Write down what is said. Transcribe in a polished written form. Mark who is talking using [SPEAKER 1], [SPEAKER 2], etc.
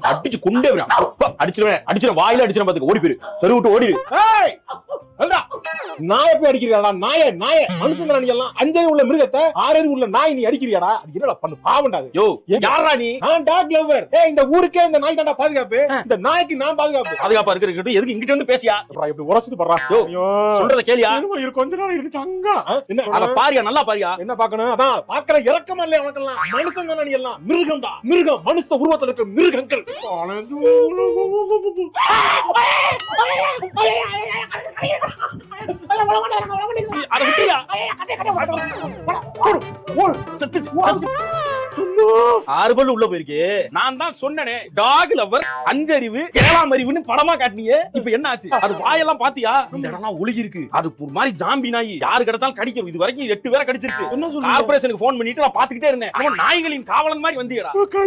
[SPEAKER 1] அடிச்சு கொண்டே அடிச்சிருவேன் வாயில அடிச்சிருவேன் பாத்துக்க ஓடி போயிரு தெரு விட்டு ஓடிடு.
[SPEAKER 2] நாயை போய் அடிக்கிறியாடா? நாய மனுஷன் நீ எல்லாம் 5 அறிவு உள்ள மிருகத்தை 6 அறிவு உள்ள நாய் நீ அடிக்கிறியாடா? அது என்னடா பண்ணு பாவண்டா அது.
[SPEAKER 1] யோ யாரா நீ?
[SPEAKER 2] நான் டாக் லவர். இந்த ஊருக்கே இந்த நாய் தான்டா பாதுகாப்பு. இந்த நாய்க்கு நான் பாதுகாப்பு.
[SPEAKER 1] பாதுகாப்பா இருக்கட்டும் எதுக்கு இங்கிட்ட வந்து பேசியா?
[SPEAKER 2] அப்புறம் இப்படி உரசுது பண்றா.
[SPEAKER 1] யோ சொல்றத கேளியா?
[SPEAKER 2] கொஞ்ச நாள் இருக்கு அங்க. என்ன
[SPEAKER 1] அத பாரியா நல்லா பாரியா?
[SPEAKER 2] என்ன பாக்கணும்? அதான் பாக்குற இறக்கமா இல்ல உனக்கெல்லாம். மனுஷன் தானே நீ எல்லாம். மிருகம்டா மிருகம். மனுஷ உருவத்துல இருக்க மிருகங்கள்.
[SPEAKER 1] அத விட்டியா? 6 பல்லு உள்ள போயிருக்கு. நான் தான் சொன்னனே டாக் லவர் 5 அறிவு 7ஆம் அறிவுன்னு படமா காட்டினியே. இப்போ என்ன ஆச்சு? அது வாயெல்லாம் பாத்தியா? இந்த இடம்லாம் ஒழுகி இருக்கு. அது ஒரு மாதிரி ஜாம்பி நாய். யாரு கிடைச்சாலும் கடிக்கும். இது வரைக்கும் 8 பேரை கடிச்சிருச்சு. கார்ப்பரேஷனுக்கு போன் பண்ணிட்டு நான் பாத்துக்கிட்டே இருந்தேன். அவன் நாய்களின் காவலன் மாதிரி வந்தியடா.